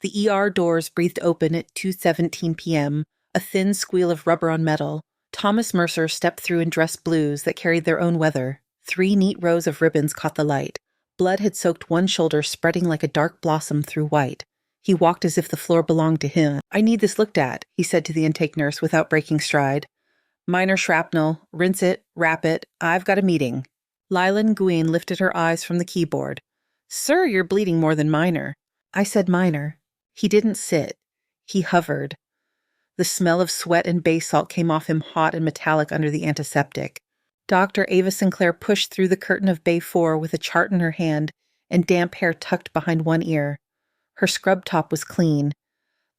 The ER doors breathed open at 2:17 p.m., a thin squeal of rubber on metal. Thomas Mercer stepped through in dress blues that carried their own weather. 3 neat rows of ribbons caught the light. Blood had soaked one shoulder, spreading like a dark blossom through white. He walked as if the floor belonged to him. "I need this looked at," he said to the intake nurse without breaking stride. "Minor shrapnel. Rinse it. Wrap it. I've got a meeting." Lila Nguyen lifted her eyes from the keyboard. "Sir, you're bleeding more than minor." "I said minor." He didn't sit. He hovered. The smell of sweat and bay salt came off him hot and metallic under the antiseptic. Dr. Ava Sinclair pushed through the curtain of Bay 4 with a chart in her hand and damp hair tucked behind one ear. Her scrub top was clean.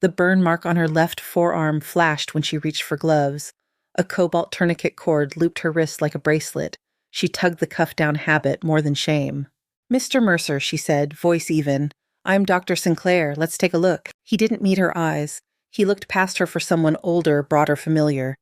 The burn mark on her left forearm flashed when she reached for gloves. A cobalt tourniquet cord looped her wrist like a bracelet. She tugged the cuff down habit more than shame. "Mr. Mercer," she said, voice even. "I'm Dr. Sinclair. Let's take a look." He didn't meet her eyes. He looked past her for someone older, broader, familiar.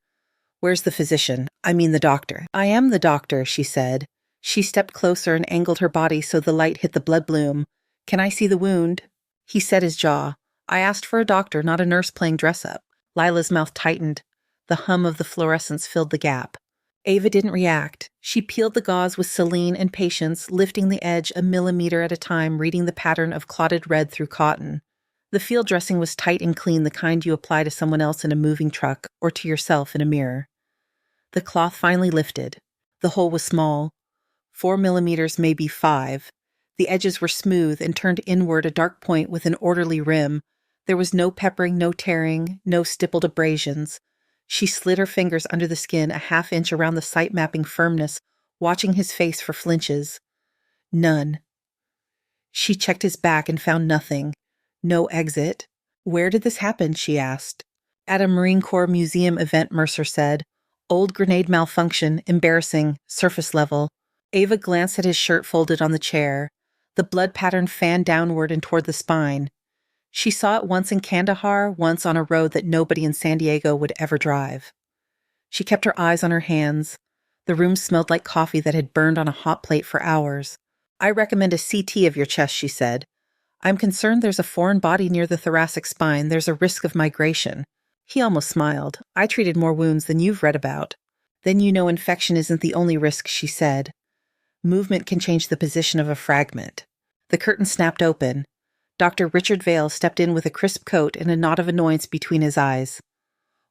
"Where's the physician? I mean the doctor." "I am the doctor," she said. She stepped closer and angled her body so the light hit the blood bloom. "Can I see the wound?" He set his jaw. "I asked for a doctor, not a nurse playing dress-up." Lila's mouth tightened. The hum of the fluorescence filled the gap. Ava didn't react. She peeled the gauze with saline and patience, lifting the edge a millimeter at a time, reading the pattern of clotted red through cotton. The field dressing was tight and clean, the kind you apply to someone else in a moving truck or to yourself in a mirror. The cloth finally lifted. The hole was small, 4 millimeters, maybe 5. The edges were smooth and turned inward, a dark point with an orderly rim. There was no peppering, no tearing, no stippled abrasions. She slid her fingers under the skin, a half-inch around the site-mapping firmness, watching his face for flinches. None. She checked his back and found nothing. No exit. "Where did this happen?" she asked. "At a Marine Corps Museum event," Mercer said. "Old grenade malfunction, embarrassing, surface level." Ava glanced at his shirt folded on the chair. The blood pattern fanned downward and toward the spine. She saw it once in Kandahar, once on a road that nobody in San Diego would ever drive. She kept her eyes on her hands. The room smelled like coffee that had burned on a hot plate for hours. "I recommend a CT of your chest," she said. "I'm concerned there's a foreign body near the thoracic spine. There's a risk of migration." He almost smiled. "I treated more wounds than you've read about." "Then you know infection isn't the only risk," she said. "Movement can change the position of a fragment." The curtain snapped open. Dr. Richard Vale stepped in with a crisp coat and a nod of annoyance between his eyes.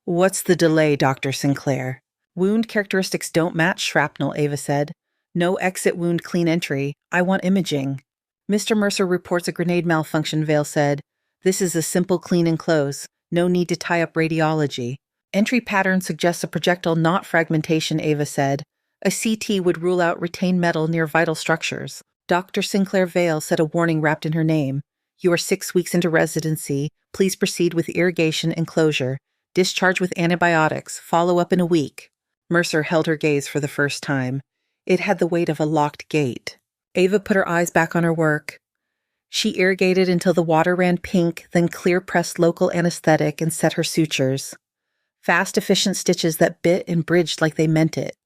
"What's the delay, Dr. Sinclair?" "Wound characteristics don't match shrapnel," Ava said. "No exit wound clean entry. I want imaging." "Mr. Mercer reports a grenade malfunction," Vale said. "This is a simple clean and close. No need to tie up radiology." "Entry pattern suggests a projectile, not fragmentation," Ava said. "A CT would rule out retained metal near vital structures." Dr. Sinclair Vale said, a warning wrapped in her name. "You are 6 weeks into residency. Please proceed with irrigation and closure. Discharge with antibiotics. Follow up in a week." Mercer held her gaze for the first time. It had the weight of a locked gate. Ava put her eyes back on her work. She irrigated until the water ran pink, then clear-pressed local anesthetic and set her sutures. Fast, efficient stitches that bit and bridged like they meant it.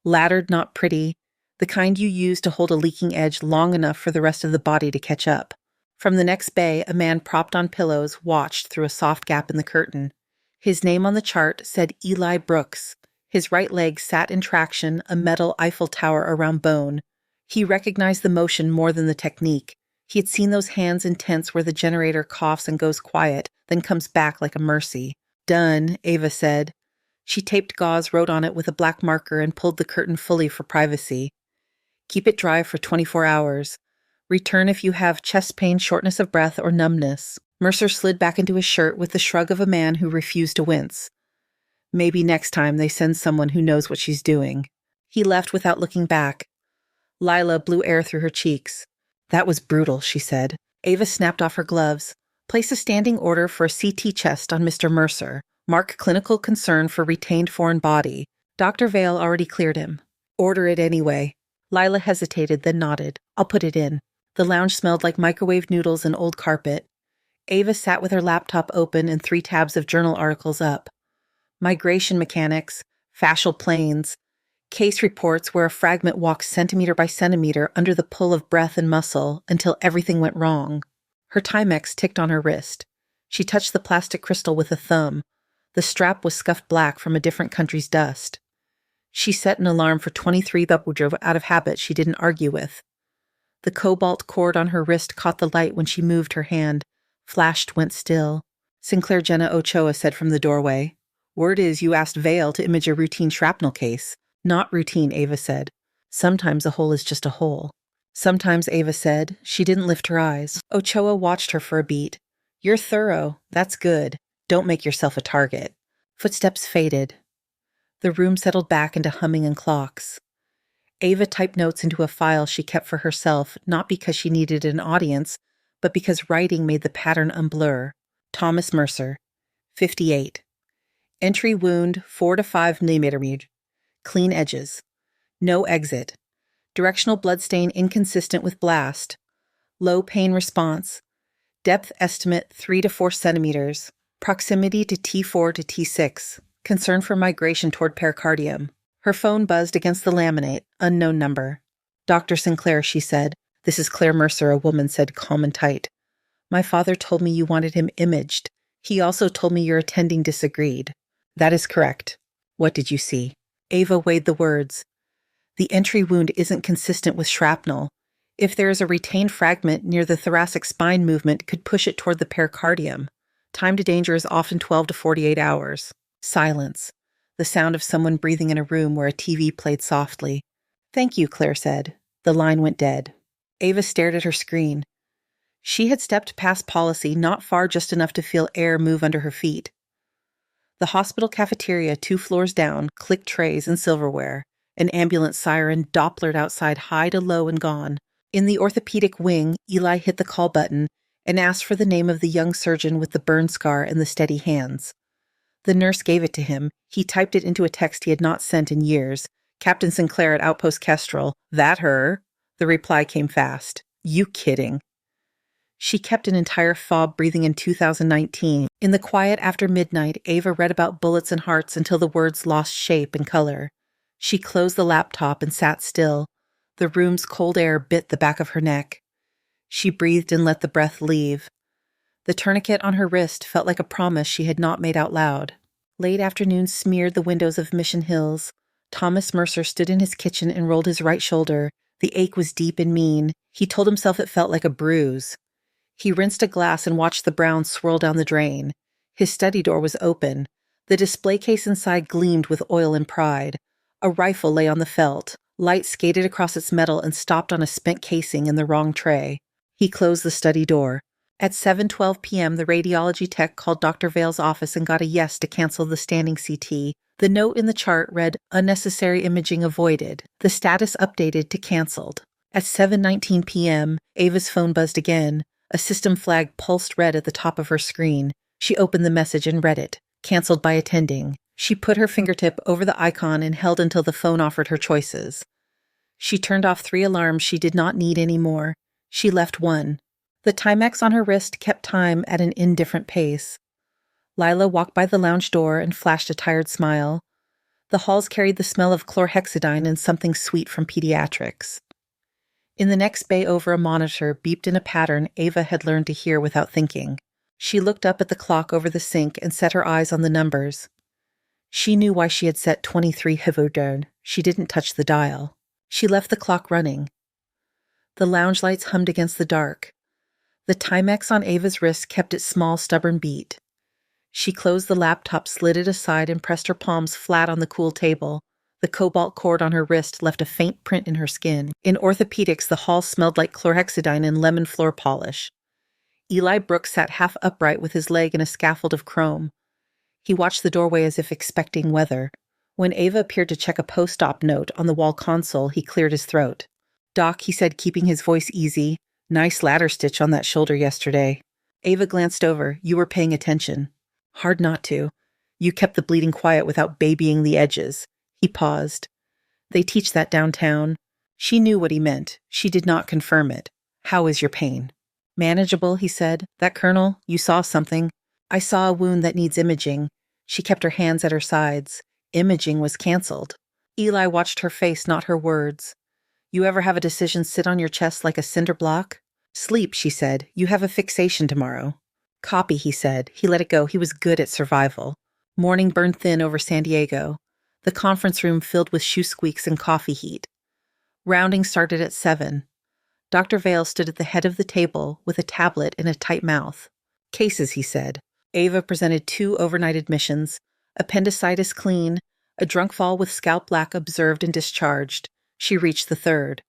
Laddered, not pretty. The kind you use to hold a leaking edge long enough for the rest of the body to catch up. From the next bay, a man propped on pillows watched through a soft gap in the curtain. His name on the chart said Eli Brooks. His right leg sat in traction, a metal Eiffel Tower around bone. He recognized the motion more than the technique. He had seen those hands in tents where the generator coughs and goes quiet, then comes back like a mercy. "Done," Ava said. She taped gauze, wrote on it with a black marker, and pulled the curtain fully for privacy. "Keep it dry for 24 hours. Return if you have chest pain, shortness of breath, or numbness." Mercer slid back into his shirt with the shrug of a man who refused to wince. Maybe next time they send someone who knows what she's doing. He left without looking back. Lila blew air through her cheeks. "That was brutal," she said. Ava snapped off her gloves. "Place a standing order for a CT chest on Mr. Mercer. Mark clinical concern for retained foreign body." Dr. Vale already cleared him. "Order it anyway." Lila hesitated, then nodded. "I'll put it in." The lounge smelled like microwave noodles and old carpet. Ava sat with her laptop open and 3 tabs of journal articles up. Migration mechanics, fascial planes, case reports where a fragment walked centimeter by centimeter under the pull of breath and muscle until everything went wrong. Her Timex ticked on her wrist. She touched the plastic crystal with a thumb. The strap was scuffed black from a different country's dust. She set an alarm for 23 Upwoodrow out of habit she didn't argue with. The cobalt cord on her wrist caught the light when she moved her hand. Flashed, went still. Sinclair Jenna Ochoa said from the doorway, "Word is you asked Vale to image a routine shrapnel case." "Not routine," Ava said. "Sometimes a hole is just a hole." "Sometimes," Ava said. She didn't lift her eyes. Ochoa watched her for a beat. "You're thorough. That's good. Don't make yourself a target." Footsteps faded. The room settled back into humming and clocks. Ava typed notes into a file she kept for herself, not because she needed an audience, but because writing made the pattern unblur. Thomas Mercer, 58. Entry wound 4 to 5 mm. Clean edges. No exit. Directional bloodstain inconsistent with blast. Low pain response. Depth estimate 3 to 4 centimeters. Proximity to T4 to T6. Concern for migration toward pericardium. Her phone buzzed against the laminate. Unknown number. "Dr. Sinclair," she said. "This is Claire Mercer," a woman said, calm and tight. "My father told me you wanted him imaged. He also told me your attending disagreed." "That is correct." "What did you see?" Ava weighed the words. "The entry wound isn't consistent with shrapnel. If there is a retained fragment near the thoracic spine movement, could push it toward the pericardium. Time to danger is often 12 to 48 hours. Silence. The sound of someone breathing in a room where a TV played softly. "Thank you," Claire said. The line went dead. Ava stared at her screen. She had stepped past policy, not far, just enough to feel air move under her feet. The hospital cafeteria, 2 floors down, clicked trays and silverware. An ambulance siren Dopplered outside, high to low and gone. In the orthopedic wing, Eli hit the call button and asked for the name of the young surgeon with the burn scar and the steady hands. The nurse gave it to him. He typed it into a text he had not sent in years. "Captain Sinclair at Outpost Kestrel." "That her?" The reply came fast. "You kidding?" She kept an entire fob breathing in 2019. In the quiet after midnight, Ava read about bullets and hearts until the words lost shape and color. She closed the laptop and sat still. The room's cold air bit the back of her neck. She breathed and let the breath leave. The tourniquet on her wrist felt like a promise she had not made out loud. Late afternoon smeared the windows of Mission Hills. Thomas Mercer stood in his kitchen and rolled his right shoulder. The ache was deep and mean. He told himself it felt like a bruise. He rinsed a glass and watched the brown swirl down the drain. His study door was open. The display case inside gleamed with oil and pride. A rifle lay on the felt. Light skated across its metal and stopped on a spent casing in the wrong tray. He closed the study door. At 7:12 p.m., the radiology tech called Dr. Vale's office and got a yes to cancel the standing CT. The note in the chart read, "Unnecessary imaging avoided." The status updated to canceled. At 7:19 p.m., Ava's phone buzzed again. A system flag pulsed red at the top of her screen. She opened the message and read it. "Canceled by attending." She put her fingertip over the icon and held until the phone offered her choices. She turned off 3 alarms she did not need anymore. She left one. The Timex on her wrist kept time at an indifferent pace. Lila walked by the lounge door and flashed a tired smile. The halls carried the smell of chlorhexidine and something sweet from pediatrics. In the next bay over, a monitor beeped in a pattern Ava had learned to hear without thinking. She looked up at the clock over the sink and set her eyes on the numbers. She knew why she had set 23 Hiverdern. She didn't touch the dial. She left the clock running. The lounge lights hummed against the dark. The Timex on Ava's wrist kept its small, stubborn beat. She closed the laptop, slid it aside, and pressed her palms flat on the cool table. The cobalt cord on her wrist left a faint print in her skin. In orthopedics, the hall smelled like chlorhexidine and lemon floor polish. Eli Brooks sat half upright with his leg in a scaffold of chrome. He watched the doorway as if expecting weather. When Ava appeared to check a post-op note on the wall console, he cleared his throat. "Doc," he said, keeping his voice easy. "Nice ladder stitch on that shoulder yesterday." Ava glanced over. "You were paying attention." "Hard not to. You kept the bleeding quiet without babying the edges." He paused. "They teach that downtown." She knew what he meant. She did not confirm it. "How is your pain?" "Manageable," he said. "That colonel, you saw something." "I saw a wound that needs imaging." She kept her hands at her sides. Imaging was canceled. Eli watched her face, not her words. "You ever have a decision sit on your chest like a cinder block?" Sleep, she said. You have a fixation tomorrow. Copy, he said. He let it go. He was good at survival. Morning burned thin over San Diego. The conference room filled with shoe squeaks and coffee heat. Rounding started at 7. Dr. Vale stood at the head of the table with a tablet in a tight mouth. Cases, he said. Ava presented 2 overnight admissions, appendicitis clean, a drunk fall with scalp lac observed and discharged. She reached the 3rd.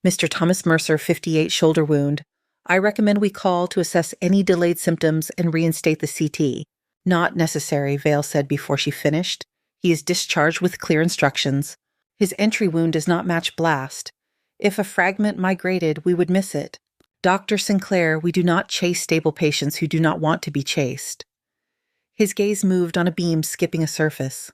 Mr. Thomas Mercer, 58, shoulder wound. I recommend we call to assess any delayed symptoms and reinstate the CT. Not necessary, Vale said before she finished. He is discharged with clear instructions. His entry wound does not match blast. If a fragment migrated, we would miss it. Dr. Sinclair, we do not chase stable patients who do not want to be chased. His gaze moved on a beam skipping a surface.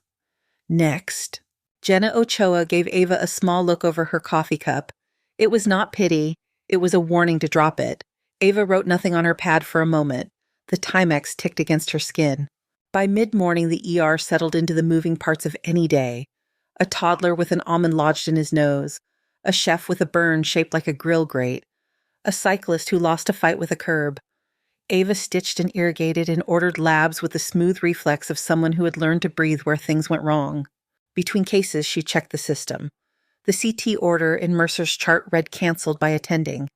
Next. Jenna Ochoa gave Ava a small look over her coffee cup. It was not pity. It was a warning to drop it. Ava wrote nothing on her pad for a moment. The Timex ticked against her skin. By mid-morning, the ER settled into the moving parts of any day. A toddler with an almond lodged in his nose. A chef with a burn shaped like a grill grate. A cyclist who lost a fight with a curb. Ava stitched and irrigated and ordered labs with the smooth reflex of someone who had learned to breathe where things went wrong. Between cases, she checked the system. The CT order in Mercer's chart read canceled by attending.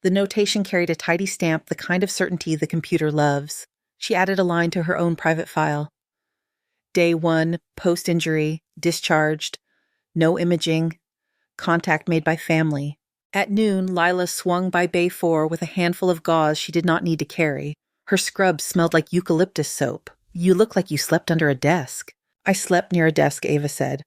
The notation carried a tidy stamp, the kind of certainty the computer loves. She added a line to her own private file. Day 1, post-injury, discharged, no imaging, contact made by family. At noon, Lila swung by Bay 4 with a handful of gauze she did not need to carry. Her scrub smelled like eucalyptus soap. You look like you slept under a desk. I slept near a desk, Ava said.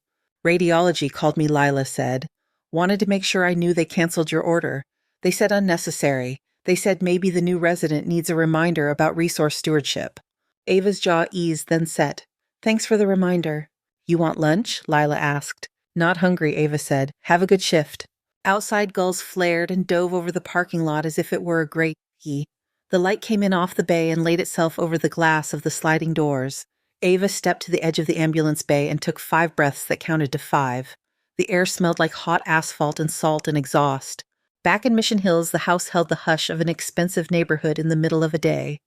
Radiology called me, Lila said. Wanted to make sure I knew they canceled your order. They said unnecessary. They said maybe the new resident needs a reminder about resource stewardship. Ava's jaw eased, then set. Thanks for the reminder. You want lunch? Lila asked. Not hungry, Ava said. Have a good shift. Outside gulls flared and dove over the parking lot as if it were a great key. The light came in off the bay and laid itself over the glass of the sliding doors. Ava stepped to the edge of the ambulance bay and took 5 breaths that counted to 5. The air smelled like hot asphalt and salt and exhaust. Back in Mission Hills, the house held the hush of an expensive neighborhood in the middle of a day.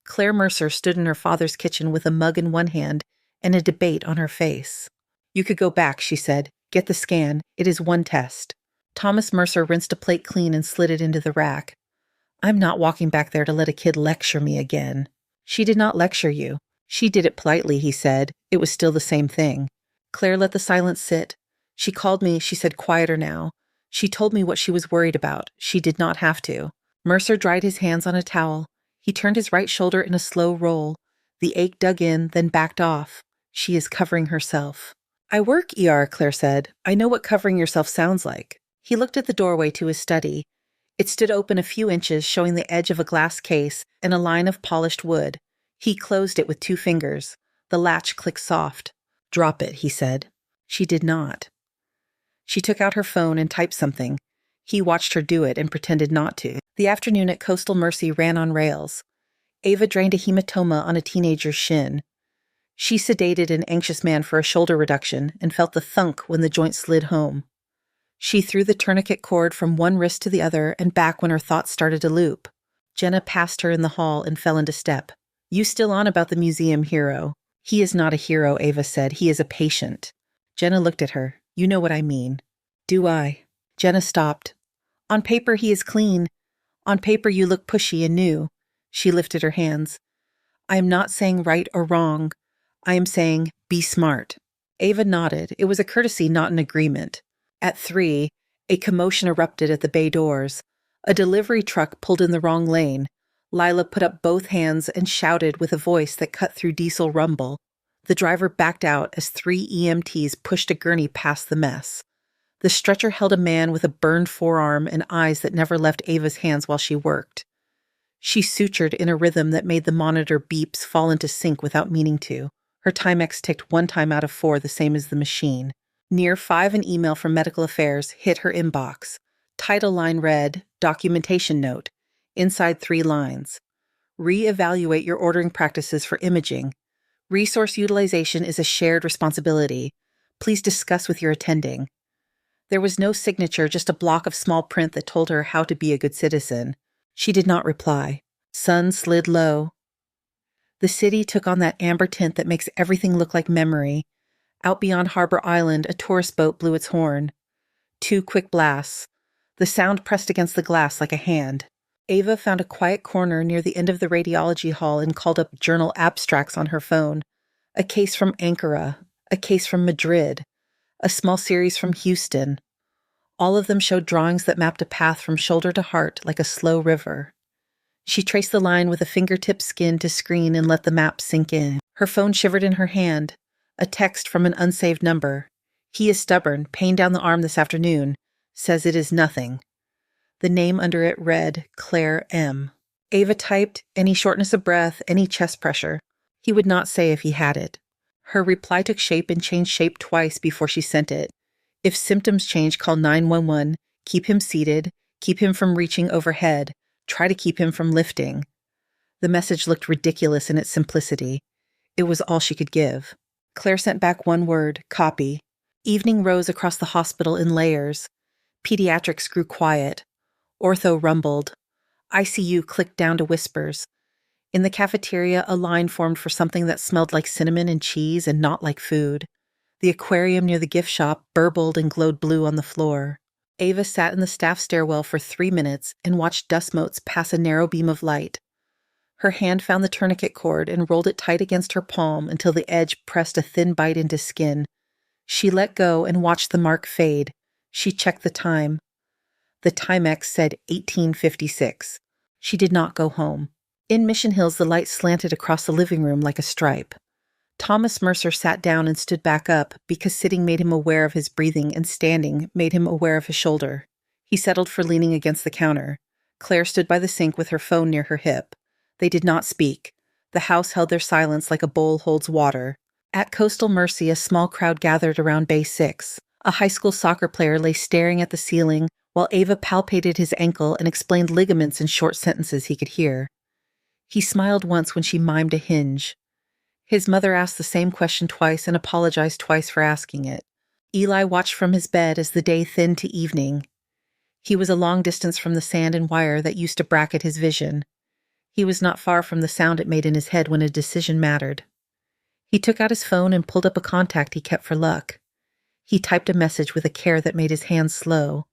Claire Mercer stood in her father's kitchen with a mug in one hand and a debate on her face. You could go back, she said. Get the scan. It is one test. Thomas Mercer rinsed a plate clean and slid it into the rack. I'm not walking back there to let a kid lecture me again. She did not lecture you. She did it politely, he said. It was still the same thing. Claire let the silence sit. She called me, she said, quieter now. She told me what she was worried about. She did not have to. Mercer dried his hands on a towel. He turned his right shoulder in a slow roll. The ache dug in, then backed off. She is covering herself. I work ER, Claire said. I know what covering yourself sounds like. He looked at the doorway to his study. It stood open a few inches, showing the edge of a glass case and a line of polished wood. He closed it with 2 fingers. The latch clicked soft. Drop it, he said. She did not. She took out her phone and typed something. He watched her do it and pretended not to. The afternoon at Coastal Mercy ran on rails. Ava drained a hematoma on a teenager's shin. She sedated an anxious man for a shoulder reduction and felt the thunk when the joint slid home. She threw the tourniquet cord from one wrist to the other and back when her thoughts started to loop. Jenna passed her in the hall and fell into step. You still on about the museum hero? He is not a hero, Ava said. He is a patient. Jenna looked at her. You know what I mean. Do I? Jenna stopped. On paper, he is clean. On paper, you look pushy and new. She lifted her hands. I am not saying right or wrong. I am saying be smart. Ava nodded. It was a courtesy, not an agreement. At 3, a commotion erupted at the bay doors. A delivery truck pulled in the wrong lane. Lila put up both hands and shouted with a voice that cut through diesel rumble. The driver backed out as 3 EMTs pushed a gurney past the mess. The stretcher held a man with a burned forearm and eyes that never left Ava's hands while she worked. She sutured in a rhythm that made the monitor beeps fall into sync without meaning to. Her Timex ticked 1 time out of 4, the same as the machine. Near 5, an email from Medical Affairs hit her inbox. Title line read, Documentation Note. Inside 3 lines. Re-evaluate your ordering practices for imaging. Resource utilization is a shared responsibility. Please discuss with your attending. There was no signature, just a block of small print that told her how to be a good citizen. She did not reply. Sun slid low. The city took on that amber tint that makes everything look like memory. Out beyond Harbor Island, a tourist boat blew its horn. 2 quick blasts. The sound pressed against the glass like a hand. Ava found a quiet corner near the end of the radiology hall and called up journal abstracts on her phone. A case from Ankara, a case from Madrid, a small series from Houston. All of them showed drawings that mapped a path from shoulder to heart like a slow river. She traced the line with a fingertip skin to screen and let the map sink in. Her phone shivered in her hand. A text from an unsaved number. He is stubborn, pain down the arm this afternoon. Says it is nothing. The name under it read Claire M. Ava typed, any shortness of breath, any chest pressure. He would not say if he had it. Her reply took shape and changed shape twice before she sent it. If symptoms change, call 911. Keep him seated. Keep him from reaching overhead. Try to keep him from lifting. The message looked ridiculous in its simplicity. It was all she could give. Claire sent back one word, copy. Evening rose across the hospital in layers. Pediatrics grew quiet. Ortho rumbled. ICU clicked down to whispers. In the cafeteria, a line formed for something that smelled like cinnamon and cheese and not like food. The aquarium near the gift shop burbled and glowed blue on the floor. Ava sat in the staff stairwell for 3 minutes and watched dust motes pass a narrow beam of light. Her hand found the tourniquet cord and rolled it tight against her palm until the edge pressed a thin bite into skin. She let go and watched the mark fade. She checked the time. The Timex said 1856. She did not go home. In Mission Hills, the light slanted across the living room like a stripe. Thomas Mercer sat down and stood back up because sitting made him aware of his breathing and standing made him aware of his shoulder. He settled for leaning against the counter. Claire stood by the sink with her phone near her hip. They did not speak. The house held their silence like a bowl holds water. At Coastal Mercy, a small crowd gathered around Bay 6. A high school soccer player lay staring at the ceiling while Ava palpated his ankle and explained ligaments in short sentences he could hear. He smiled once when she mimed a hinge. His mother asked the same question twice and apologized twice for asking it. Eli watched from his bed as the day thinned to evening. He was a long distance from the sand and wire that used to bracket his vision. He was not far from the sound it made in his head when a decision mattered. He took out his phone and pulled up a contact he kept for luck. He typed a message with a care that made his hands slow.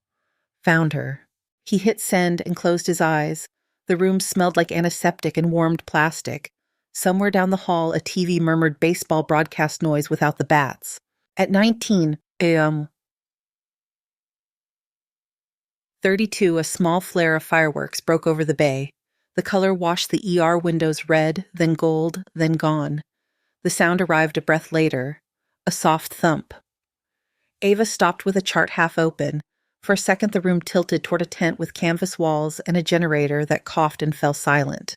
Found her. He hit send and closed his eyes. The room smelled like antiseptic and warmed plastic. Somewhere down the hall, a TV murmured baseball broadcast noise without the bats. At 19 a.m. 32, a small flare of fireworks broke over the bay. The color washed the ER windows red, then gold, then gone. The sound arrived a breath later. A soft thump. Ava stopped with a chart half open. For a second, the room tilted toward a tent with canvas walls and a generator that coughed and fell silent.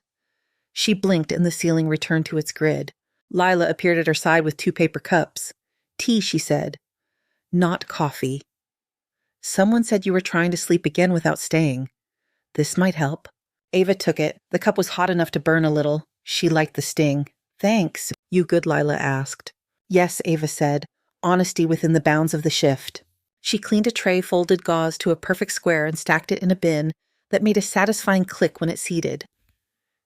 She blinked and the ceiling returned to its grid. Lila appeared at her side with 2 paper cups. Tea, she said. Not coffee. Someone said you were trying to sleep again without staying. This might help. Ava took it. The cup was hot enough to burn a little. She liked the sting. Thanks, you good, Lila asked. Yes, Ava said. Honesty within the bounds of the shift. She cleaned a tray, folded gauze to a perfect square and stacked it in a bin that made a satisfying click when it seated.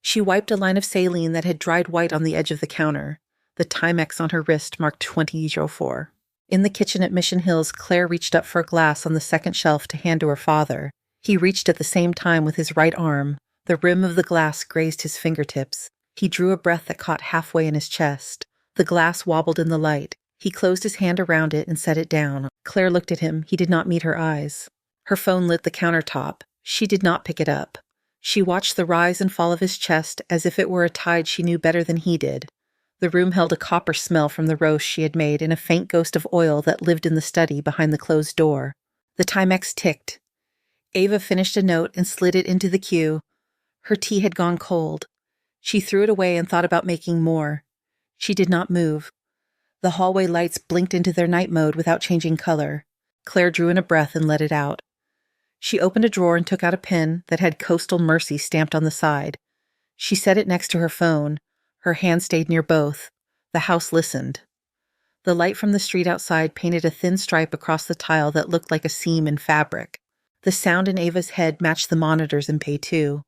She wiped a line of saline that had dried white on the edge of the counter. The Timex on her wrist marked 2004. In the kitchen at Mission Hills, Claire reached up for a glass on the second shelf to hand to her father. He reached at the same time with his right arm. The rim of the glass grazed his fingertips. He drew a breath that caught halfway in his chest. The glass wobbled in the light. He closed his hand around it and set it down. Claire looked at him. He did not meet her eyes. Her phone lit the countertop. She did not pick it up. She watched the rise and fall of his chest as if it were a tide she knew better than he did. The room held a copper smell from the roast she had made and a faint ghost of oil that lived in the study behind the closed door. The Timex ticked. Ava finished a note and slid it into the queue. Her tea had gone cold. She threw it away and thought about making more. She did not move. The hallway lights blinked into their night mode without changing color. Claire drew in a breath and let it out. She opened a drawer and took out a pen that had Coastal Mercy stamped on the side. She set it next to her phone. Her hand stayed near both. The house listened. The light from the street outside painted a thin stripe across the tile that looked like a seam in fabric. The sound in Ava's head matched the monitors in Pay 2.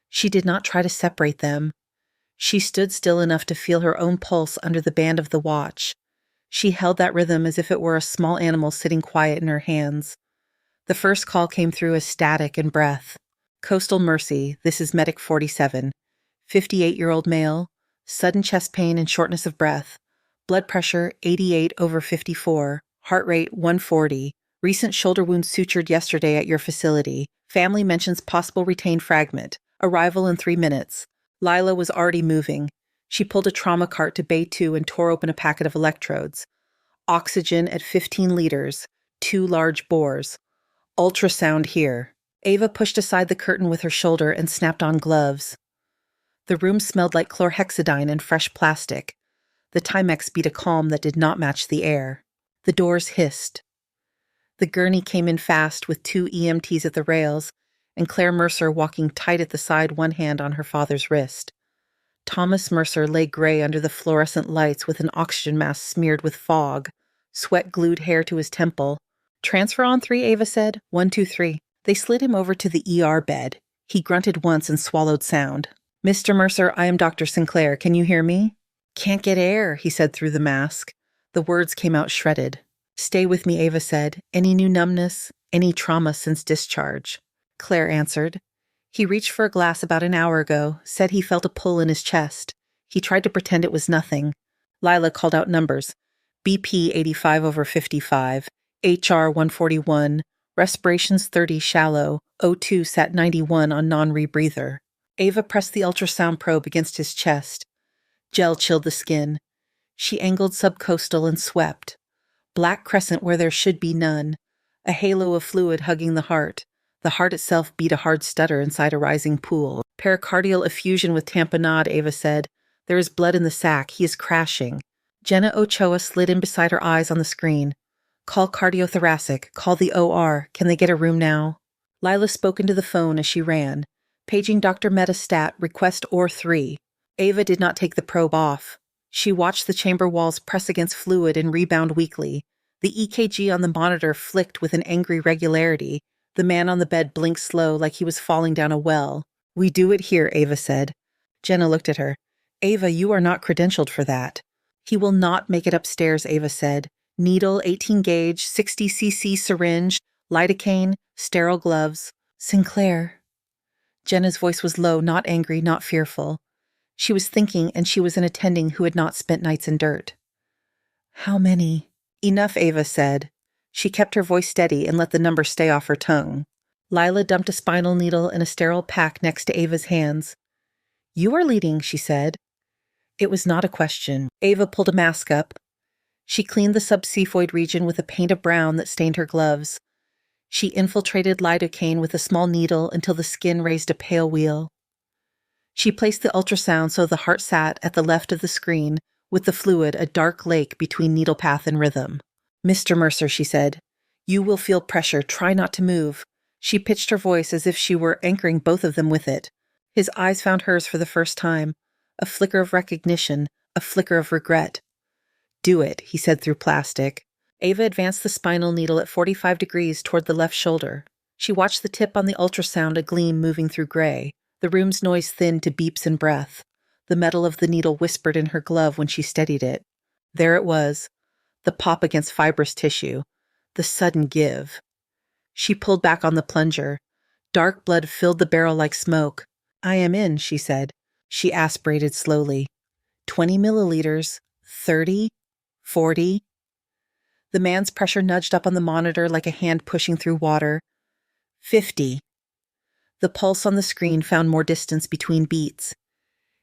She did not try to separate them. She stood still enough to feel her own pulse under the band of the watch. She held that rhythm as if it were a small animal sitting quiet in her hands. The first call came through as static and breath. Coastal Mercy, this is Medic 47. 58-year-old male, sudden chest pain and shortness of breath. Blood pressure 88/54, heart rate 140. Recent shoulder wound sutured yesterday at your facility. Family mentions possible retained fragment. Arrival in 3 minutes. Lila was already moving. She pulled a trauma cart to Bay 2 and tore open a packet of electrodes. Oxygen at 15 liters, 2 large bores. Ultrasound here. Ava pushed aside the curtain with her shoulder and snapped on gloves. The room smelled like chlorhexidine and fresh plastic. The Timex beat a calm that did not match the air. The doors hissed. The gurney came in fast with 2 EMTs at the rails, and Claire Mercer walking tight at the side, one hand on her father's wrist. Thomas Mercer lay gray under the fluorescent lights with an oxygen mask smeared with fog, sweat glued hair to his temple. Transfer on 3, Ava said. 1, 2, 3. They slid him over to the ER bed. He grunted once and swallowed sound. Mr. Mercer, I am Dr. Sinclair. Can you hear me? Can't get air, he said through the mask. The words came out shredded. Stay with me, Ava said. Any new numbness? Any trauma since discharge? Claire answered. He reached for a glass about an hour ago, said he felt a pull in his chest. He tried to pretend it was nothing. Lila called out numbers. BP 85/55, HR 141, respirations 30 shallow, O2 sat 91 on non-rebreather. Ava pressed the ultrasound probe against his chest. Gel chilled the skin. She angled subcostal and swept. Black crescent where there should be none. A halo of fluid hugging the heart. The heart itself beat a hard stutter inside a rising pool. Pericardial effusion with tamponade, Ava said. There is blood in the sac. He is crashing. Jenna Ochoa slid in beside her eyes on the screen. Call cardiothoracic. Call the OR. Can they get a room now? Lila spoke into the phone as she ran. Paging Dr. Metastat, request OR3. Ava did not take the probe off. She watched the chamber walls press against fluid and rebound weakly. The EKG on the monitor flicked with an angry regularity. The man on the bed blinked slow like he was falling down a well. We do it here, Ava said. Jenna looked at her. Ava, you are not credentialed for that. He will not make it upstairs, Ava said. Needle, 18 gauge, 60 cc syringe, lidocaine, sterile gloves. Sinclair. Jenna's voice was low, not angry, not fearful. She was thinking, and she was an attending who had not spent nights in dirt. How many? Enough, Ava said. She kept her voice steady and let the number stay off her tongue. Lila dumped a spinal needle in a sterile pack next to Ava's hands. You are leading, she said. It was not a question. Ava pulled a mask up. She cleaned the subxiphoid region with a paint of brown that stained her gloves. She infiltrated lidocaine with a small needle until the skin raised a pale wheal. She placed the ultrasound so the heart sat at the left of the screen, with the fluid a dark lake between needle path and rhythm. Mr. Mercer, she said, you will feel pressure. Try not to move. She pitched her voice as if she were anchoring both of them with it. His eyes found hers for the first time. A flicker of recognition, a flicker of regret. Do it, he said through plastic. Ava advanced the spinal needle at 45 degrees toward the left shoulder. She watched the tip on the ultrasound, a gleam moving through gray. The room's noise thinned to beeps and breath. The metal of the needle whispered in her glove when she steadied it. There it was. The pop against fibrous tissue. The sudden give. She pulled back on the plunger. Dark blood filled the barrel like smoke. I am in, she said. She aspirated slowly. 20 milliliters. 30. 40. The man's pressure nudged up on the monitor like a hand pushing through water. 50. The pulse on the screen found more distance between beats.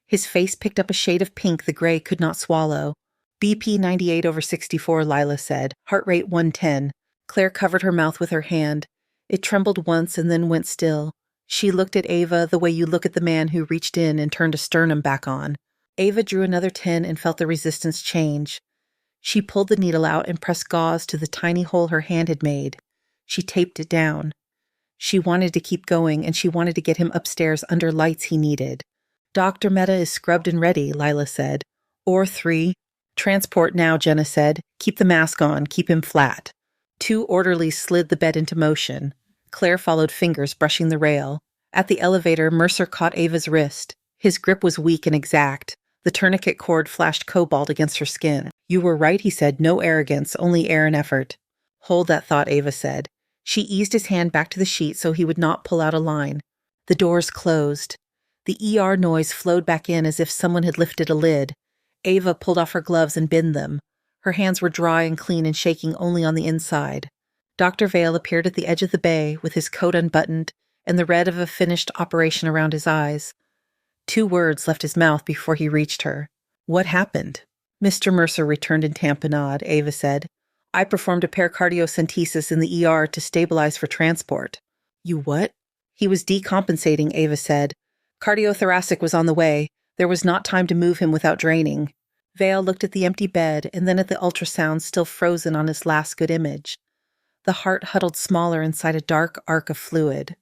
His face picked up a shade of pink the gray could not swallow. BP 98/64, Lila said. Heart rate 110. Claire covered her mouth with her hand. It trembled once and then went still. She looked at Ava the way you look at the man who reached in and turned a sternum back on. Ava drew another 10 and felt the resistance change. She pulled the needle out and pressed gauze to the tiny hole her hand had made. She taped it down. She wanted to keep going, and she wanted to get him upstairs under lights he needed. Dr. Mehta is scrubbed and ready, Lila said. OR3. Transport now, Jenna said. Keep the mask on. Keep him flat. 2 orderlies slid the bed into motion. Claire followed, fingers brushing the rail. At the elevator, Mercer caught Ava's wrist. His grip was weak and exact. The tourniquet cord flashed cobalt against her skin. "You were right," he said. "No arrogance, only air and effort." "Hold that thought," Ava said. She eased his hand back to the sheet so he would not pull out a line. The doors closed. The ER noise flowed back in as if someone had lifted a lid. Ava pulled off her gloves and binned them. Her hands were dry and clean and shaking only on the inside. Dr. Vale appeared at the edge of the bay with his coat unbuttoned and the red of a finished operation around his eyes. 2 words left his mouth before he reached her. "What happened?" "Mr. Mercer returned in tamponade," Ava said. "I performed a pericardiocentesis in the ER to stabilize for transport." "You what?" "He was decompensating," Ava said. "Cardiothoracic was on the way. There was not time to move him without draining." Vale looked at the empty bed and then at the ultrasound still frozen on his last good image. The heart huddled smaller inside a dark arc of fluid.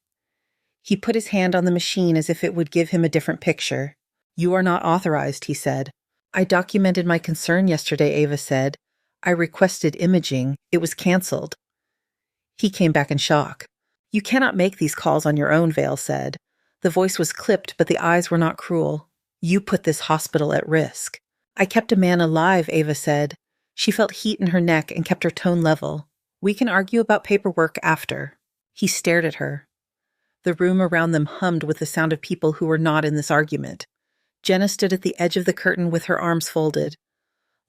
He put his hand on the machine as if it would give him a different picture. "You are not authorized," he said. "I documented my concern yesterday," Ava said. "I requested imaging. It was canceled." He came back in shock. "You cannot make these calls on your own," Vale said. The voice was clipped, but the eyes were not cruel. "You put this hospital at risk." "I kept a man alive," Ava said. She felt heat in her neck and kept her tone level. "We can argue about paperwork after." He stared at her. The room around them hummed with the sound of people who were not in this argument. Jenna stood at the edge of the curtain with her arms folded.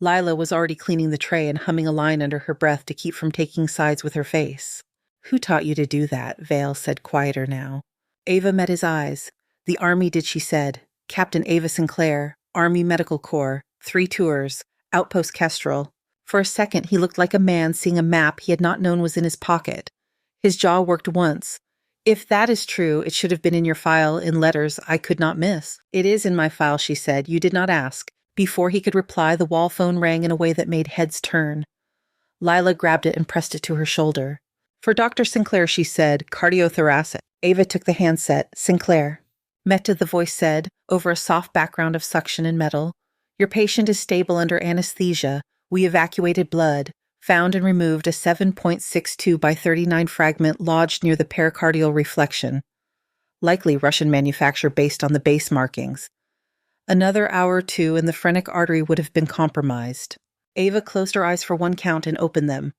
Lila was already cleaning the tray and humming a line under her breath to keep from taking sides with her face. "Who taught you to do that?" Vale said, quieter now. Ava met his eyes. "The Army did," she said. "Captain Ava Sinclair, Army Medical Corps, 3 tours, Outpost Kestrel." For a second, he looked like a man seeing a map he had not known was in his pocket. His jaw worked once. "If that is true, it should have been in your file in letters I could not miss." "It is in my file," she said. "You did not ask." Before he could reply, the wall phone rang in a way that made heads turn. Lila grabbed it and pressed it to her shoulder. "For Dr. Sinclair," she said, "cardiothoracic." Ava took the handset. "Sinclair." Meta, the voice said, over a soft background of suction and metal. "Your patient is stable under anesthesia. We evacuated blood. Found and removed a 7.62 by 39 fragment lodged near the pericardial reflection. Likely Russian manufacture based on the base markings. Another hour or 2 and the phrenic artery would have been compromised." Ava closed her eyes for one count and opened them.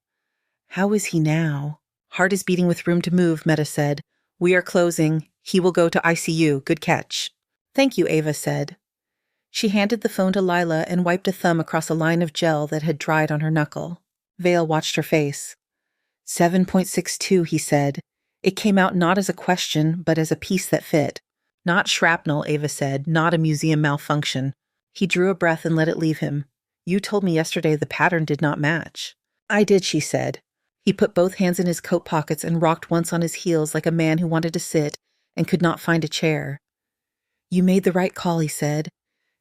"How is he now?" "Heart is beating with room to move," Meta said. "We are closing. He will go to ICU. Good catch." "Thank you," Ava said. She handed the phone to Lila and wiped a thumb across a line of gel that had dried on her knuckle. Vale watched her face. 7.62, he said. It came out not as a question, but as a piece that fit. "Not shrapnel," Ava said, "not a museum malfunction." He drew a breath and let it leave him. "You told me yesterday the pattern did not match." "I did," she said. He put both hands in his coat pockets and rocked once on his heels like a man who wanted to sit and could not find a chair. "You made the right call," he said.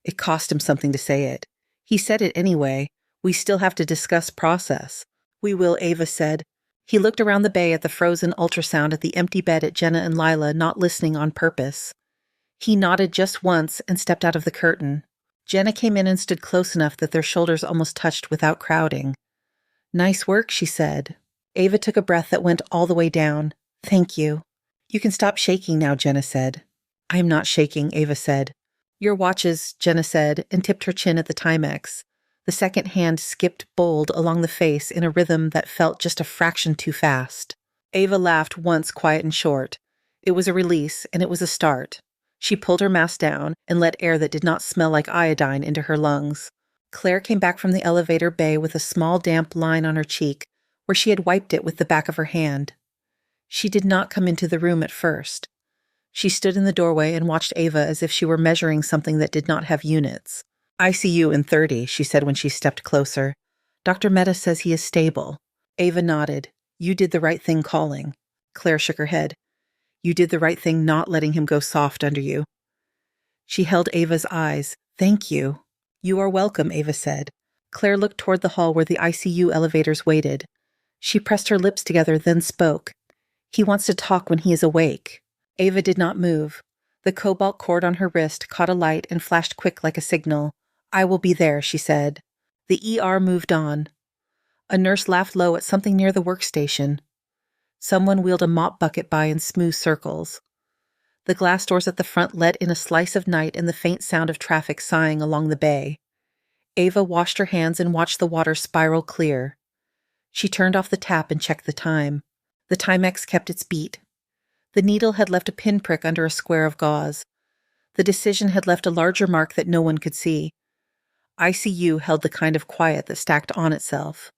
It cost him something to say it. He said it anyway. "We still have to discuss process." "We will," Ava said. He looked around the bay at the frozen ultrasound at the empty bed at Jenna and Lila, not listening on purpose. He nodded just once and stepped out of the curtain. Jenna came in and stood close enough that their shoulders almost touched without crowding. "Nice work," she said. Ava took a breath that went all the way down. "Thank you." "You can stop shaking now," Jenna said. "I am not shaking," Ava said. "Your watches," Jenna said, and tipped her chin at the Timex. The second hand skipped bold along the face in a rhythm that felt just a fraction too fast. Ava laughed once, quiet and short. It was a release, and it was a start. She pulled her mask down and let air that did not smell like iodine into her lungs. Claire came back from the elevator bay with a small damp line on her cheek, where she had wiped it with the back of her hand. She did not come into the room at first. She stood in the doorway and watched Ava as if she were measuring something that did not have units. "ICU in 30, she said when she stepped closer. "Dr. Mehta says he is stable." Ava nodded. "You did the right thing calling." Claire shook her head. "You did the right thing not letting him go soft under you." She held Ava's eyes. "Thank you." "You are welcome," Ava said. Claire looked toward the hall where the ICU elevators waited. She pressed her lips together, then spoke. "He wants to talk when he is awake." Ava did not move. The cobalt cord on her wrist caught a light and flashed quick like a signal. "I will be there," she said. The ER moved on. A nurse laughed low at something near the workstation. Someone wheeled a mop bucket by in smooth circles. The glass doors at the front let in a slice of night and the faint sound of traffic sighing along the bay. Ava washed her hands and watched the water spiral clear. She turned off the tap and checked the time. The Timex kept its beat. The needle had left a pinprick under a square of gauze. The decision had left a larger mark that no one could see. ICU held the kind of quiet that stacked on itself.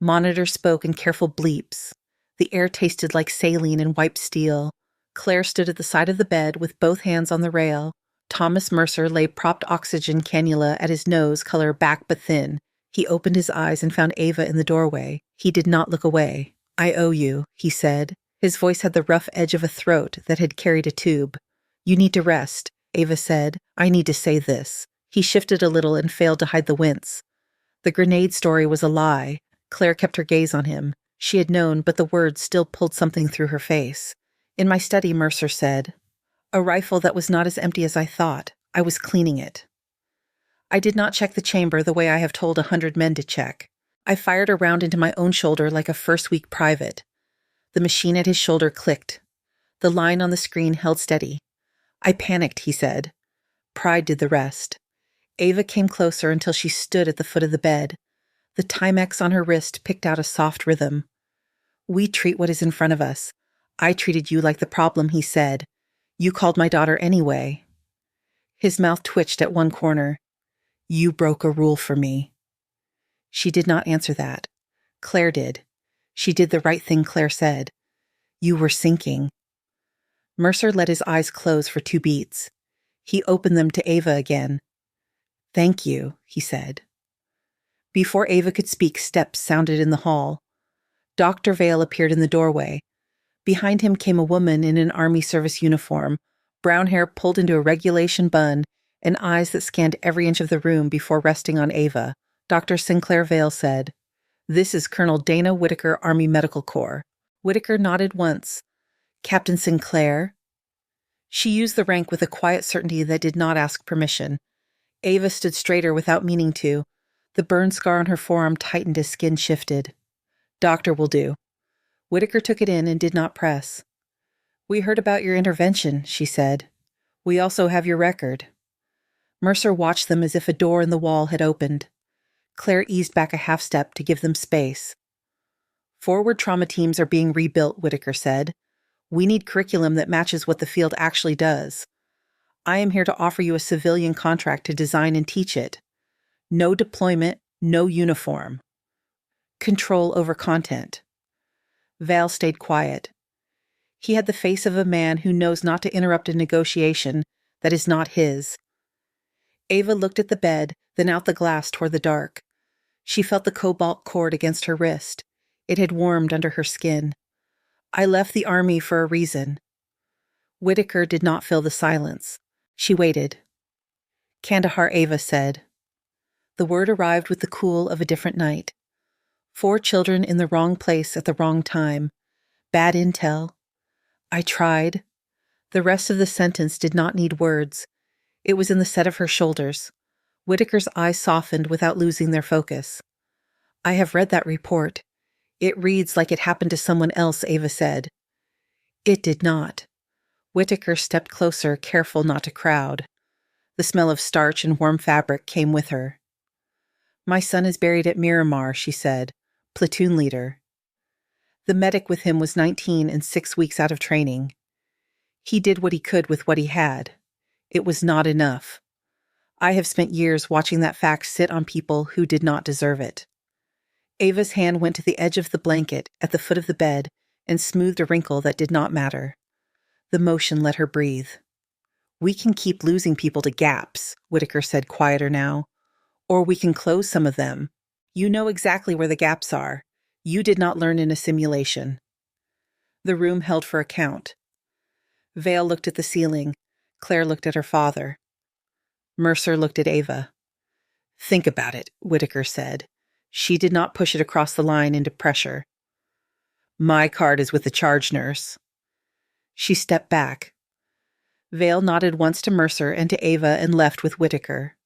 Monitors spoke in careful bleeps. The air tasted like saline and wiped steel. Claire stood at the side of the bed with both hands on the rail. Thomas Mercer lay propped oxygen cannula at his nose, color back but thin. He opened his eyes and found Ava in the doorway. He did not look away. "I owe you," he said. His voice had the rough edge of a throat that had carried a tube. "You need to rest," Ava said. "I need to say this." He shifted a little and failed to hide the wince. The grenade story was a lie. Claire kept her gaze on him. She had known, but the words still pulled something through her face. "In my study," Mercer said. "A rifle that was not as empty as I thought. I was cleaning it. I did not check the chamber the way I have told 100 men to check. I fired a round into my own shoulder like a first-week private." The machine at his shoulder clicked. The line on the screen held steady. "I panicked," he said. Pride did the rest. Ava came closer until she stood at the foot of the bed. The Timex on her wrist picked out a soft rhythm. "We treat what is in front of us. I treated you like the problem," he said. "You called my daughter anyway." His mouth twitched at one corner. "You broke a rule for me." She did not answer that. Claire did. She did the right thing, Claire said. "You were sinking." Mercer let his eyes close for 2 beats. He opened them to Ava again. "Thank you," he said. Before Ava could speak, steps sounded in the hall. Dr. Vale appeared in the doorway. Behind him came a woman in an Army service uniform, brown hair pulled into a regulation bun, and eyes that scanned every inch of the room before resting on Ava. Dr. Sinclair Vale said, "This is Colonel Dana Whitaker, Army Medical Corps." Whitaker nodded once. "Captain Sinclair?" She used the rank with a quiet certainty that did not ask permission. Ava stood straighter without meaning to. The burn scar on her forearm tightened as skin shifted. "Doctor will do." Whitaker took it in and did not press. "We heard about your intervention," she said. "We also have your record." Mercer watched them as if a door in the wall had opened. Claire eased back a half step to give them space. "Forward trauma teams are being rebuilt," Whitaker said. "We need curriculum that matches what the field actually does. I am here to offer you a civilian contract to design and teach it. No deployment, no uniform. Control over content." Val stayed quiet. He had the face of a man who knows not to interrupt a negotiation that is not his. Ava looked at the bed, then out the glass toward the dark. She felt the cobalt cord against her wrist. It had warmed under her skin. "I left the Army for a reason." Whitaker did not fill the silence. She waited. "Kandahar," Ava said. The word arrived with the cool of a different night. 4 children in the wrong place at the wrong time. Bad intel. "I tried." The rest of the sentence did not need words. It was in the set of her shoulders. Whitaker's eyes softened without losing their focus. "I have read that report. It reads like it happened to someone else," Ava said. It did not. Whitaker stepped closer, careful not to crowd. The smell of starch and warm fabric came with her. "My son is buried at Miramar," she said. "Platoon leader." The medic with him was 19 and 6 weeks out of training. He did what he could with what he had. It was not enough. I have spent years watching that fact sit on people who did not deserve it. Ava's hand went to the edge of the blanket at the foot of the bed and smoothed a wrinkle that did not matter. The motion let her breathe. "We can keep losing people to gaps," Whitaker said, quieter now. "Or we can close some of them. You know exactly where the gaps are. You did not learn in a simulation." The room held for a count. Vale looked at the ceiling. Claire looked at her father. Mercer looked at Ava. "Think about it," Whitaker said. She did not push it across the line into pressure. "My card is with the charge nurse." She stepped back. Vale nodded once to Mercer and to Ava and left with Whitaker.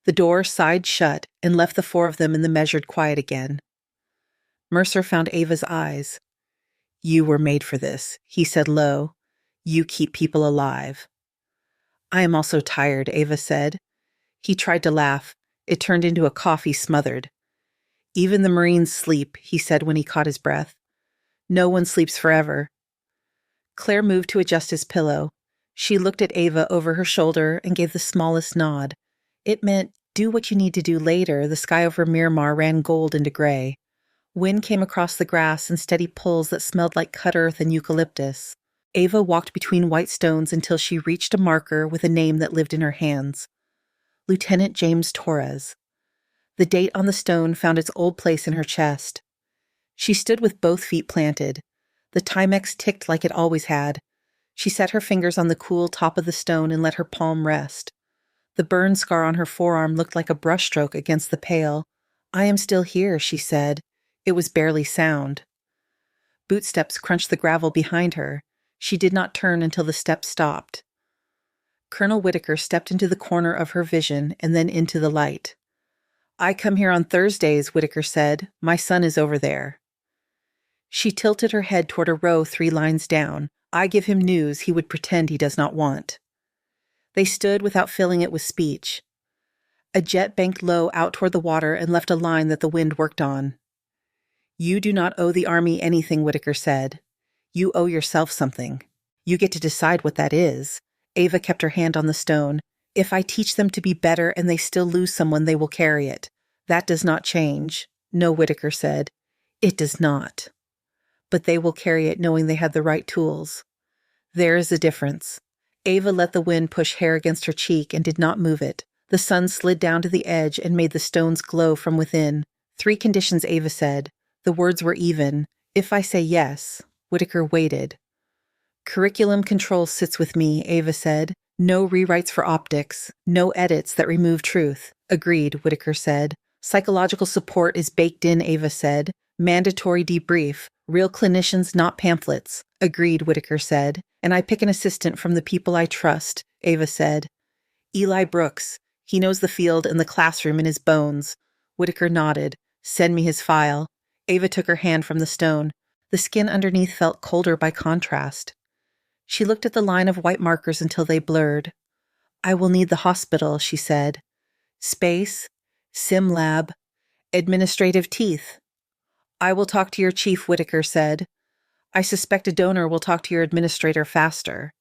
The door sighed shut and left the 4 of them in the measured quiet again. Mercer found Ava's eyes. "You were made for this," he said low. You keep people alive. I am also tired, Ava said. He tried to laugh. It turned into a cough he smothered. Even the Marines sleep, he said when he caught his breath. No one sleeps forever. Claire moved to adjust his pillow. She looked at Ava over her shoulder and gave the smallest nod. It meant, do what you need to do later. The sky over Miramar ran gold into gray. Wind came across the grass in steady pulls that smelled like cut earth and eucalyptus. Ava walked between white stones until she reached a marker with a name that lived in her hands. Lieutenant James Torres. The date on the stone found its old place in her chest. She stood with both feet planted. The Timex ticked like it always had. She set her fingers on the cool top of the stone and let her palm rest. The burn scar on her forearm looked like a brushstroke against the pale. I am still here, she said. It was barely sound. Bootsteps crunched the gravel behind her. She did not turn until the steps stopped. Colonel Whitaker stepped into the corner of her vision and then into the light. I come here on Thursdays, Whitaker said. My son is over there. She tilted her head toward a row 3 lines down. I give him news he would pretend he does not want. They stood without filling it with speech. A jet banked low out toward the water and left a line that the wind worked on. You do not owe the Army anything, Whitaker said. You owe yourself something. You get to decide what that is. Ava kept her hand on the stone. If I teach them to be better and they still lose someone, they will carry it. That does not change. No, Whitaker said. It does not. But they will carry it knowing they had the right tools. There is a difference. Ava let the wind push hair against her cheek and did not move it. The sun slid down to the edge and made the stones glow from within. 3 conditions, Ava said. The words were even. If I say yes. Whitaker waited. Curriculum control sits with me, Ava said. No rewrites for optics. No edits that remove truth. Agreed, Whitaker said. Psychological support is baked in, Ava said. Mandatory debrief. Real clinicians, not pamphlets. Agreed, Whitaker said. And I pick an assistant from the people I trust, Ava said. Eli Brooks. He knows the field and the classroom in his bones. Whitaker nodded. Send me his file. Ava took her hand from the stone. The skin underneath felt colder by contrast. She looked at the line of white markers until they blurred. I will need the hospital, she said. Space, sim lab, administrative teeth. I will talk to your chief, Whitaker said. I suspect a donor will talk to your administrator faster.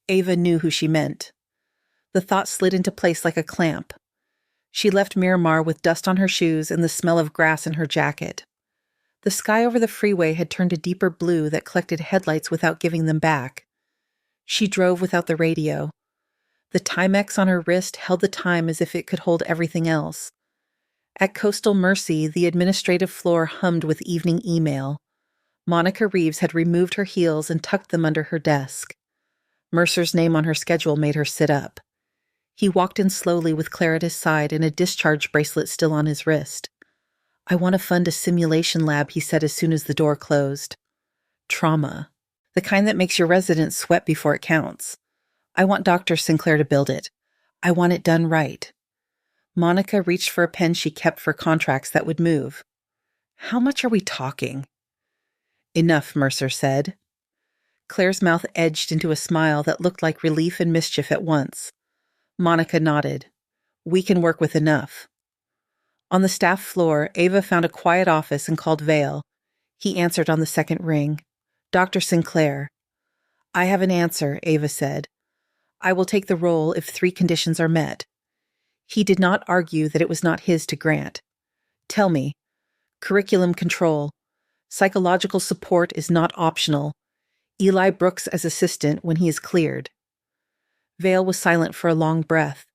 Ava knew who she meant. The thought slid into place like a clamp. She left Miramar with dust on her shoes and the smell of grass in her jacket. The sky over the freeway had turned a deeper blue that collected headlights without giving them back. She drove without the radio. The Timex on her wrist held the time as if it could hold everything else. At Coastal Mercy, the administrative floor hummed with evening email. Monica Reeves had removed her heels and tucked them under her desk. Mercer's name on her schedule made her sit up. He walked in slowly with Claire at his side and a discharge bracelet still on his wrist. I want to fund a simulation lab, he said as soon as the door closed. Trauma. The kind that makes your residents sweat before it counts. I want Dr. Sinclair to build it. I want it done right. Monica reached for a pen she kept for contracts that would move. How much are we talking? Enough, Mercer said. Claire's mouth edged into a smile that looked like relief and mischief at once. Monica nodded. We can work with enough. On the staff floor, Ava found a quiet office and called Vale. He answered on the second ring. Dr. Sinclair. I have an answer, Ava said. I will take the role if 3 conditions are met. He did not argue that it was not his to grant. Tell me. Curriculum control. Psychological support is not optional. Eli Brooks as assistant when he is cleared. Vale was silent for a long breath.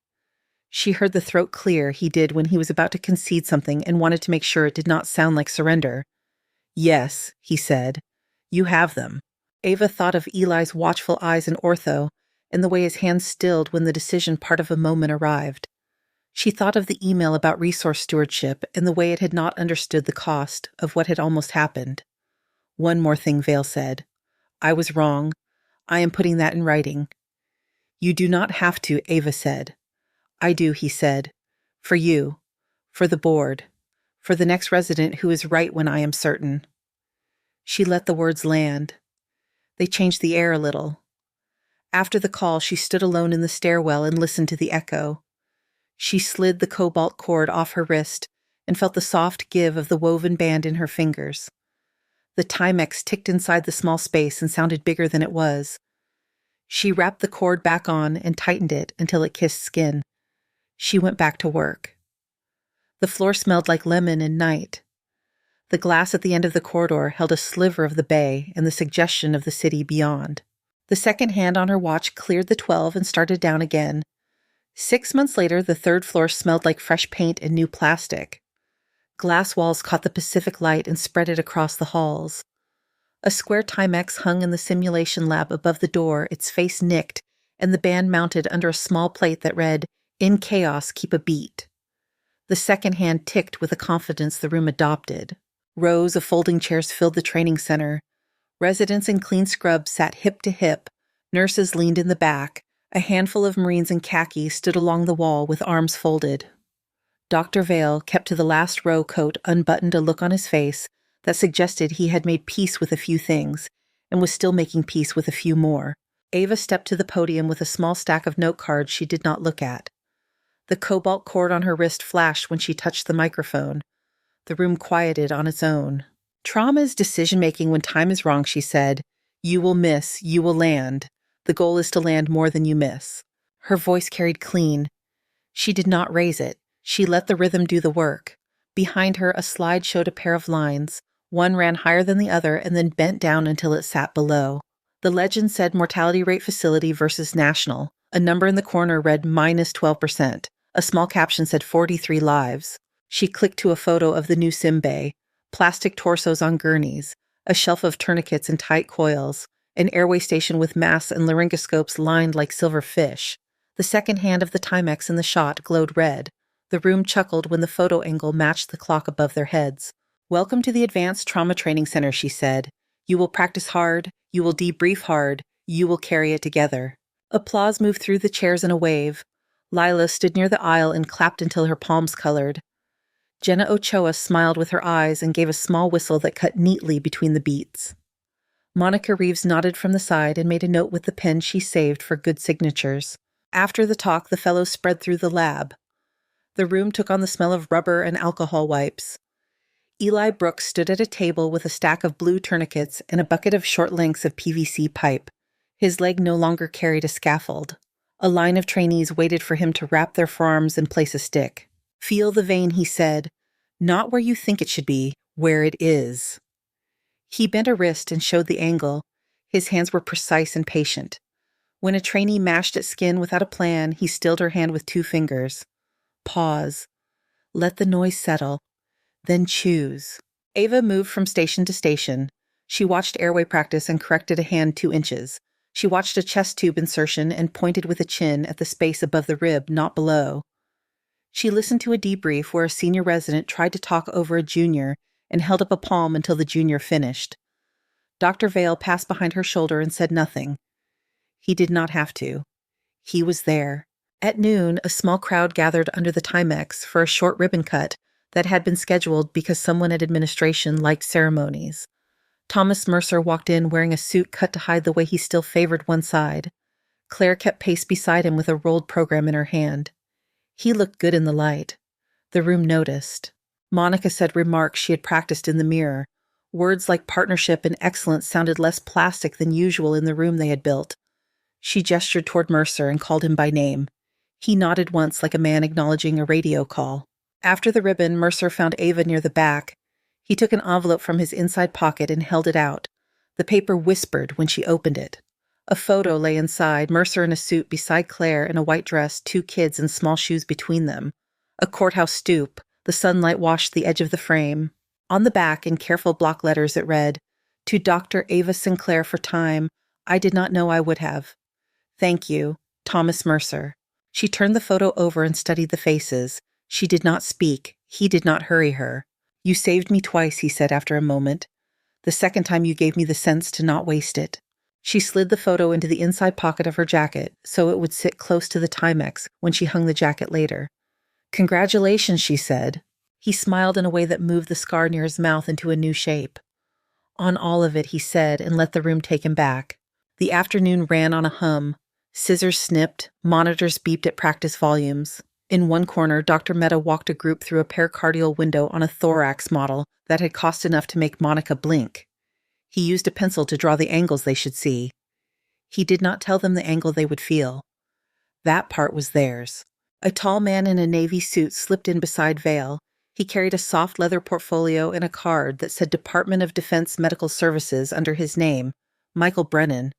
She heard the throat clear he did when he was about to concede something and wanted to make sure it did not sound like surrender. Yes, he said. You have them. Ava thought of Eli's watchful eyes in ortho and the way his hands stilled when the decision part of a moment arrived. She thought of the email about resource stewardship and the way it had not understood the cost of what had almost happened. One more thing, Vale said. I was wrong. I am putting that in writing. You do not have to, Ava said. I do, he said. For you. For the board. For the next resident who is right when I am certain. She let the words land. They changed the air a little. After the call, she stood alone in the stairwell and listened to the echo. She slid the cobalt cord off her wrist and felt the soft give of the woven band in her fingers. The Timex ticked inside the small space and sounded bigger than it was. She wrapped the cord back on and tightened it until it kissed skin. She went back to work. The floor smelled like lemon and night. The glass at the end of the corridor held a sliver of the bay and the suggestion of the city beyond. The second hand on her watch cleared the 12 and started down again. 6 months later, the third floor smelled like fresh paint and new plastic. Glass walls caught the Pacific light and spread it across the halls. A square Timex hung in the simulation lab above the door, its face nicked, and the band mounted under a small plate that read, "In chaos, keep a beat." The second hand ticked with a confidence the room adopted. Rows of folding chairs filled the training center. Residents in clean scrubs sat hip to hip. Nurses leaned in the back. A handful of Marines in khaki stood along the wall with arms folded. Dr. Vale kept to the last row, coat unbuttoned, a look on his face that suggested he had made peace with a few things and was still making peace with a few more. Ava stepped to the podium with a small stack of note cards she did not look at. The cobalt cord on her wrist flashed when she touched the microphone. The room quieted on its own. "Trauma is decision-making when time is wrong," she said. "You will miss, you will land. The goal is to land more than you miss." Her voice carried clean. She did not raise it. She let the rhythm do the work. Behind her, a slide showed a pair of lines. One ran higher than the other and then bent down until it sat below. The legend said mortality rate facility versus national. A number in the corner read -12%. A small caption said 43 lives. She clicked to a photo of the new sim bay. Plastic torsos on gurneys, a shelf of tourniquets and tight coils, an airway station with masks and laryngoscopes lined like silver fish. The second hand of the Timex in the shot glowed red. The room chuckled when the photo angle matched the clock above their heads. "Welcome to the Advanced Trauma Training Center," she said. "You will practice hard, you will debrief hard, you will carry it together." Applause moved through the chairs in a wave. Lila stood near the aisle and clapped until her palms colored. Jenna Ochoa smiled with her eyes and gave a small whistle that cut neatly between the beats. Monica Reeves nodded from the side and made a note with the pen she saved for good signatures. After the talk, the fellows spread through the lab. The room took on the smell of rubber and alcohol wipes. Eli Brooks stood at a table with a stack of blue tourniquets and a bucket of short lengths of PVC pipe. His leg no longer carried a scaffold. A line of trainees waited for him to wrap their forearms and place a stick. "Feel the vein," he said. "Not where you think it should be, where it is." He bent a wrist and showed the angle. His hands were precise and patient. When a trainee mashed at skin without a plan, he stilled her hand with 2 fingers. Pause. Let the noise settle. Then choose. Ava moved from station to station. She watched airway practice and corrected a hand 2 inches. She watched a chest tube insertion and pointed with a chin at the space above the rib, not below. She listened to a debrief where a senior resident tried to talk over a junior and held up a palm until the junior finished. Dr. Vale passed behind her shoulder and said nothing. He did not have to. He was there. At noon, a small crowd gathered under the Timex for a short ribbon cut that had been scheduled because someone at administration liked ceremonies. Thomas Mercer walked in wearing a suit cut to hide the way he still favored one side. Claire kept pace beside him with a rolled program in her hand. He looked good in the light. The room noticed. Monica said remarks she had practiced in the mirror. Words like partnership and excellence sounded less plastic than usual in the room they had built. She gestured toward Mercer and called him by name. He nodded once like a man acknowledging a radio call. After the ribbon, Mercer found Ava near the back. He took an envelope from his inside pocket and held it out. The paper whispered when she opened it. A photo lay inside, Mercer in a suit beside Claire in a white dress, 2 kids and small shoes between them. A courthouse stoop. The sunlight washed the edge of the frame. On the back, in careful block letters, it read, "To Dr. Ava Sinclair for time. I did not know I would have. Thank you, Thomas Mercer." She turned the photo over and studied the faces. She did not speak. He did not hurry her. "You saved me twice," he said after a moment. "The second time you gave me the sense to not waste it." She slid the photo into the inside pocket of her jacket so it would sit close to the Timex when she hung the jacket later. "Congratulations," she said. He smiled in a way that moved the scar near his mouth into a new shape. "On all of it," he said, and let the room take him back. The afternoon ran on a hum. Scissors snipped, monitors beeped at practice volumes. In one corner, Dr. Mehta walked a group through a pericardial window on a thorax model that had cost enough to make Monica blink. He used a pencil to draw the angles they should see. He did not tell them the angle they would feel. That part was theirs. A tall man in a navy suit slipped in beside Vale. He carried a soft leather portfolio and a card that said Department of Defense Medical Services under his name, Michael Brennan.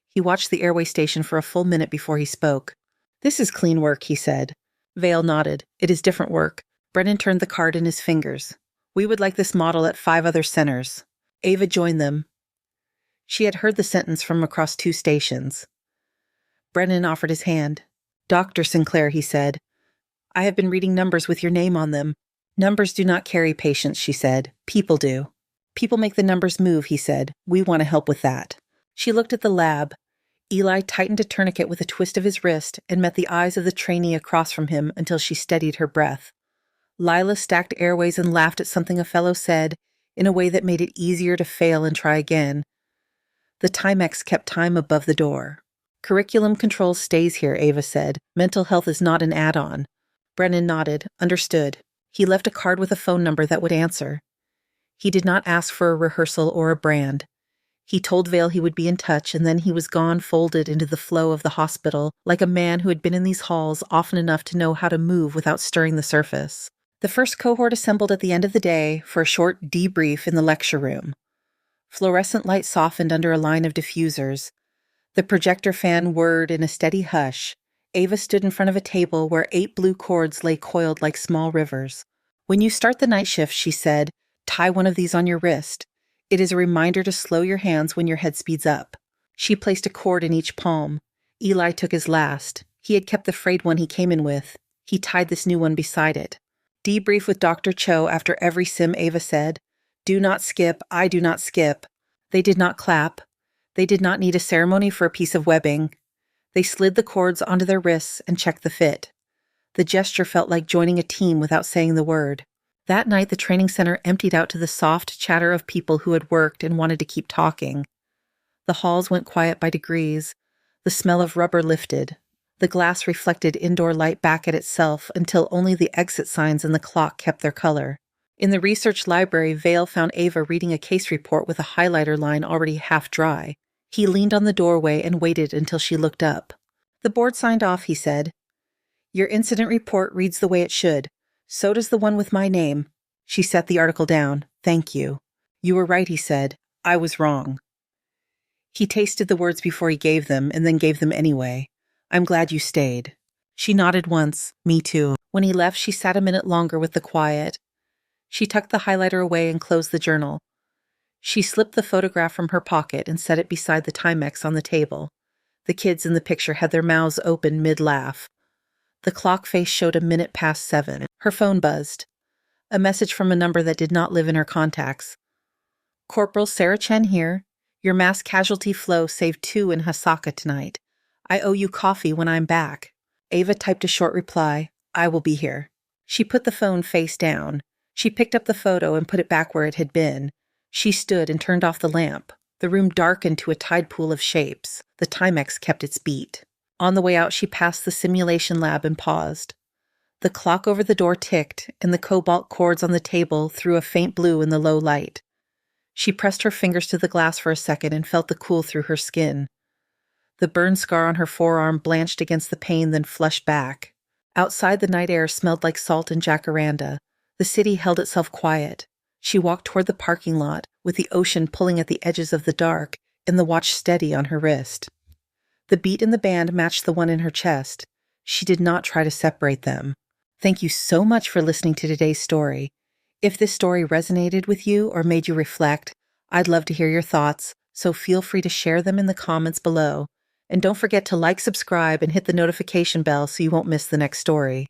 He watched the airway station for a full minute before he spoke. "This is clean work," he said. Vale nodded. "It is different work." Brennan turned the card in his fingers. "We would like this model at 5 other centers." Ava joined them. She had heard the sentence from across 2 stations. Brennan offered his hand. "Dr. Sinclair," he said, "I have been reading numbers with your name on them." "Numbers do not carry patients," she said. "People do." "People make the numbers move," he said. "We want to help with that." She looked at the lab. Eli tightened a tourniquet with a twist of his wrist and met the eyes of the trainee across from him until she steadied her breath. Lila stacked airways and laughed at something a fellow said in a way that made it easier to fail and try again. The Timex kept time above the door. "Curriculum control stays here," Ava said. "Mental health is not an add-on." Brennan nodded. "Understood." He left a card with a phone number that would answer. He did not ask for a rehearsal or a brand. He told Vale he would be in touch, and then he was gone, folded into the flow of the hospital, like a man who had been in these halls often enough to know how to move without stirring the surface. The first cohort assembled at the end of the day for a short debrief in the lecture room. Fluorescent light softened under a line of diffusers. The projector fan whirred in a steady hush. Ava stood in front of a table where 8 blue cords lay coiled like small rivers. "When you start the night shift," she said, "tie one of these on your wrist. It is a reminder to slow your hands when your head speeds up." She placed a cord in each palm. Eli took his last. He had kept the frayed one he came in with. He tied this new one beside it. "Debrief with Dr. Cho after every sim," Ava said. "Do not skip. I do not skip." They did not clap. They did not need a ceremony for a piece of webbing. They slid the cords onto their wrists and checked the fit. The gesture felt like joining a team without saying the word. That night, the training center emptied out to the soft chatter of people who had worked and wanted to keep talking. The halls went quiet by degrees. The smell of rubber lifted. The glass reflected indoor light back at itself until only the exit signs and the clock kept their color. In the research library, Vale found Ava reading a case report with a highlighter line already half dry. He leaned on the doorway and waited until she looked up. "The board signed off," he said. "Your incident report reads the way it should. So does the one with my name." She set the article down. "Thank you." "You were right," he said. "I was wrong." He tasted the words before he gave them, and then gave them anyway. "I'm glad you stayed." She nodded once. "Me too." When he left, she sat a minute longer with the quiet. She tucked the highlighter away and closed the journal. She slipped the photograph from her pocket and set it beside the Timex on the table. The kids in the picture had their mouths open mid-laugh. The clock face showed 7:01. Her phone buzzed. A message from a number that did not live in her contacts. "Corporal Sarah Chen here. Your mass casualty flow saved 2 in Hasaka tonight. I owe you coffee when I'm back." Ava typed a short reply. "I will be here." She put the phone face down. She picked up the photo and put it back where it had been. She stood and turned off the lamp. The room darkened to a tide pool of shapes. The Timex kept its beat. On the way out, she passed the simulation lab and paused. The clock over the door ticked, and the cobalt cords on the table threw a faint blue in the low light. She pressed her fingers to the glass for a second and felt the cool through her skin. The burn scar on her forearm blanched against the pain, then flushed back. Outside, the night air smelled like salt and jacaranda. The city held itself quiet. She walked toward the parking lot, with the ocean pulling at the edges of the dark and the watch steady on her wrist. The beat in the band matched the one in her chest. She did not try to separate them. Thank you so much for listening to today's story. If this story resonated with you or made you reflect, I'd love to hear your thoughts, so feel free to share them in the comments below. And don't forget to like, subscribe, and hit the notification bell so you won't miss the next story.